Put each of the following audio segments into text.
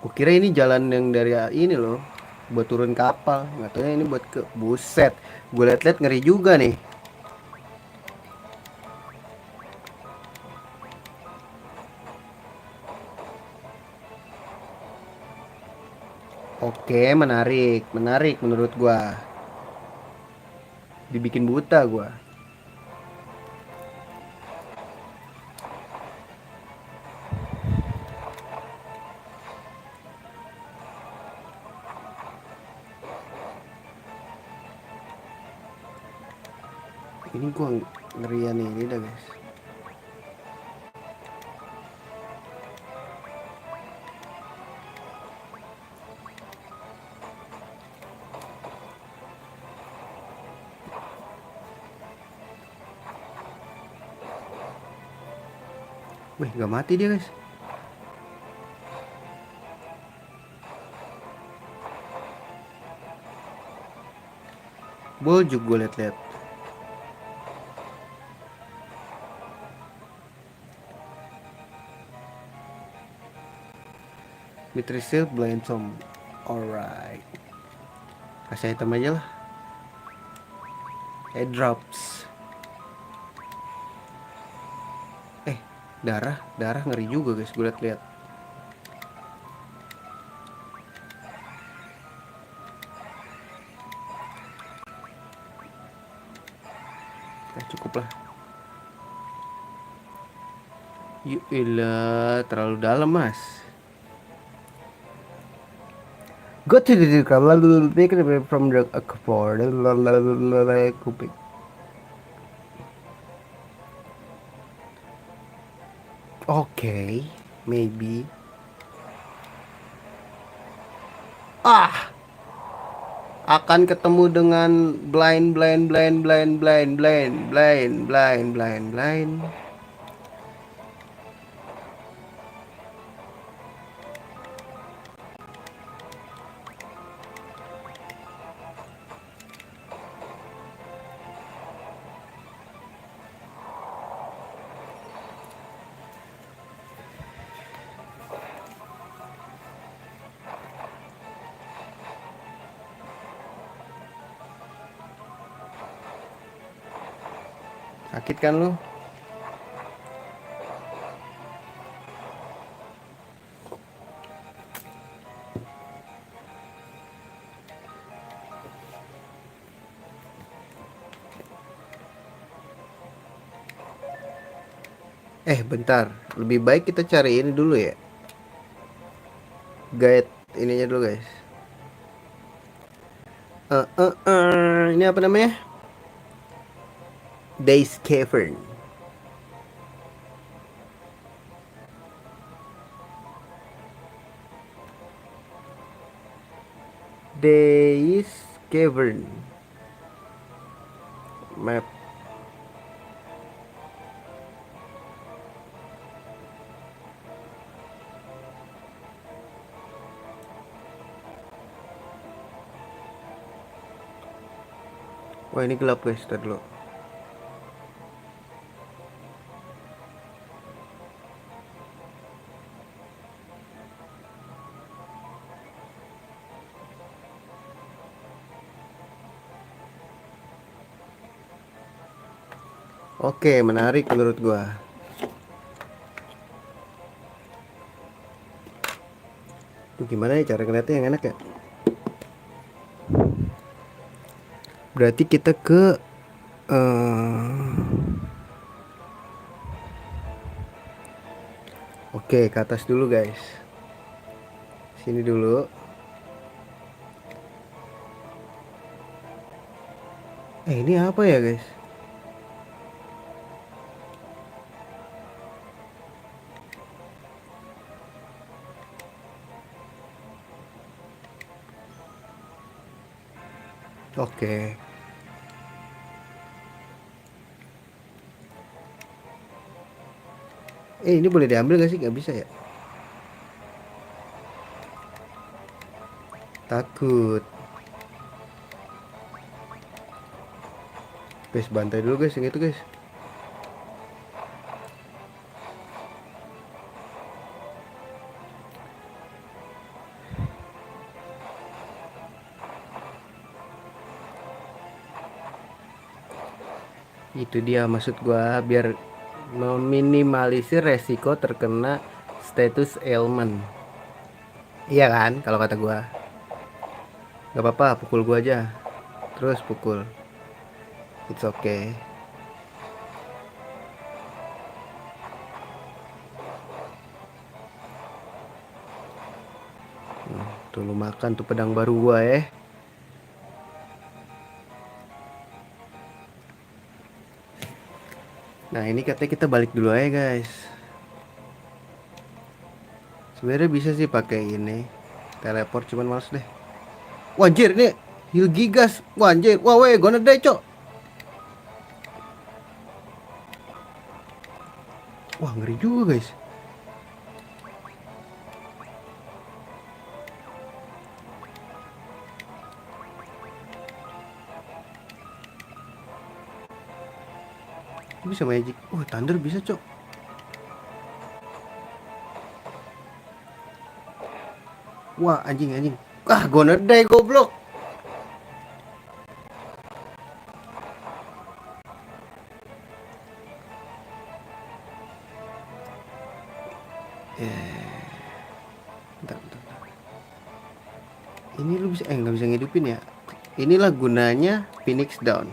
Kukira ini jalan yang dari ini loh, buat turun kapal. Nggak tahu ini buat ke buset. Gue liat-liat ngeri juga nih. Oke, menarik, menarik menurut gua. Dibikin buta gua. Ini gua ngerian ini dah guys. Wih, nggak mati dia guys. Boljuk gue liat-liat. Mithril blind tom. Alright. Kasih item aja lah. Airdrops. Eh, darah, darah ngeri juga guys. Gue liat-liat. Cukup lah. Yuk, terlalu dalam mas. Go to the take it away from the aquaphor. Kuping. Oke, maybe. Ah, akan ketemu dengan blind, blind, blind, blind, blind, blind, blind, blind, blind, blind. Sakit kan lu? Bentar. Lebih baik kita cari ini dulu ya. Guide ininya dulu guys. Ini apa namanya? Days Cavern. Days Cavern. Map. Wah ini gelap guys, tadi dulu. Oke, menarik menurut gua. Tuh, gimana ya cara ngeliatnya yang enak ya? Berarti kita ke Oke, ke atas dulu guys. Sini dulu. Ini apa ya guys? Oke. Ini boleh diambil gak sih? Gak bisa ya? Takut. Guys, bantai dulu guys yang itu guys. Itu dia maksud gua, biar meminimalisir resiko terkena status ailment. Iya kan kalau kata gua. Gak apa-apa, pukul gua aja. Terus pukul. It's okay. Tuh lu makan tuh pedang baru gua ya. Nah ini katanya kita balik dulu aja guys. Sebenarnya bisa sih pakai ini teleport, cuman males deh. Wah anjir ini heal gigas. Wah anjir. Wah weh gonna die cok. Wah ngeri juga guys. Bisa magic. Wah thunder bisa cok. Wah anjing anjing. Ah gonna die goblok. Bentar, bentar, bentar. Ini lu bisa nggak bisa ngidupin ya. Inilah gunanya Phoenix Down.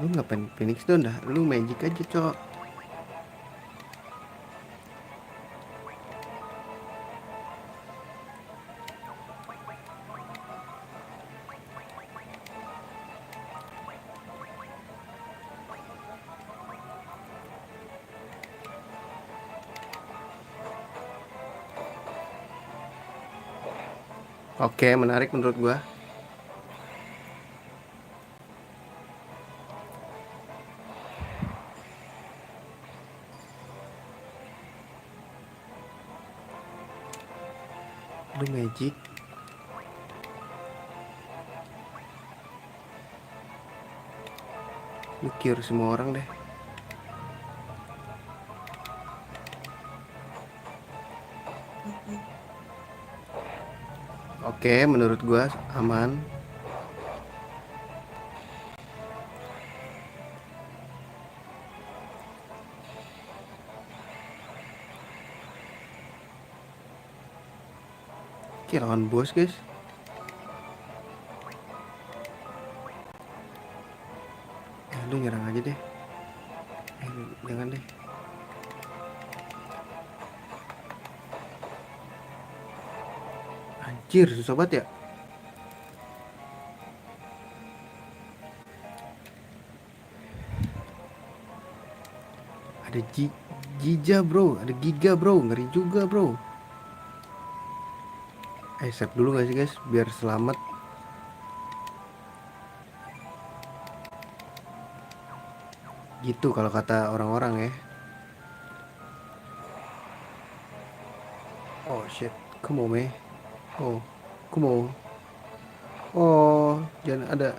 Lu ngapain Phoenix Down dah? Lu magic aja cok. Oke menarik menurut gua. Lu magic. Lu cure semua orang deh. Oke menurut gua aman. Oke lawan bos guys. Lu nyerang aja deh. Jangan deh. Anjir susah banget ya. Ada Jija bro, ada Giga bro, ngeri juga bro. Save dulu gak sih guys, biar selamat. Gitu kalau kata orang-orang ya. Oh shit, come on man. Oh, come on. Oh, jangan ada.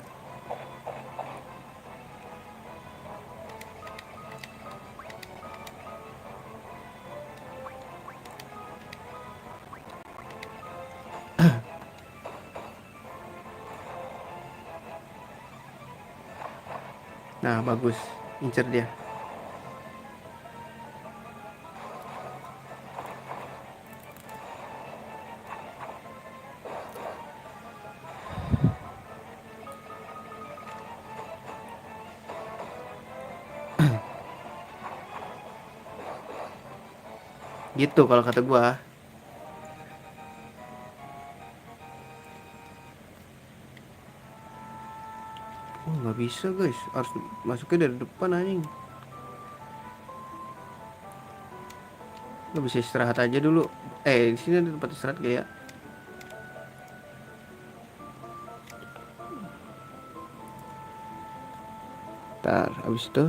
Nah bagus, incer dia. Gitu kalau kata gua. Oh nggak bisa guys, harus masuknya dari depan anjing. Nggak bisa istirahat aja dulu. Di sini ada tempat istirahat kayak. Ntar abis itu.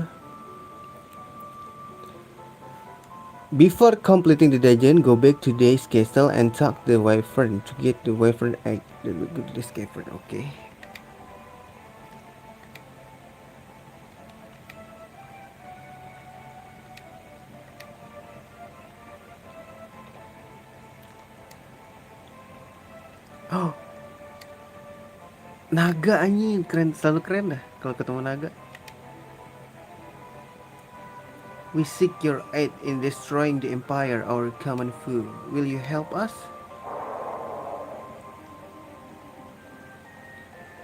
Before completing the dungeon, go back to Days Castle and talk the Wyvern to get the Wyvern egg. Then we go to this cavern, okay? Naga anjing, keren, selalu keren dah kalau ketemu naga. We seek your aid in destroying the empire, our common foe. Will you help us?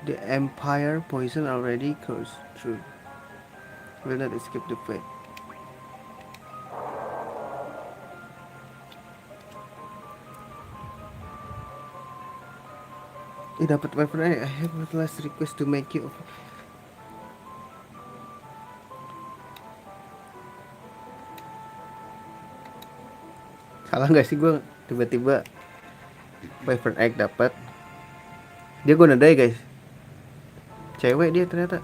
The empire poison already coursed through. Will not escape the fate. Dapat weapon. I have one last request to make you. Salah nggak sih gue tiba-tiba Wyvern Egg dapat. Dia guna dai guys. Cewek dia ternyata.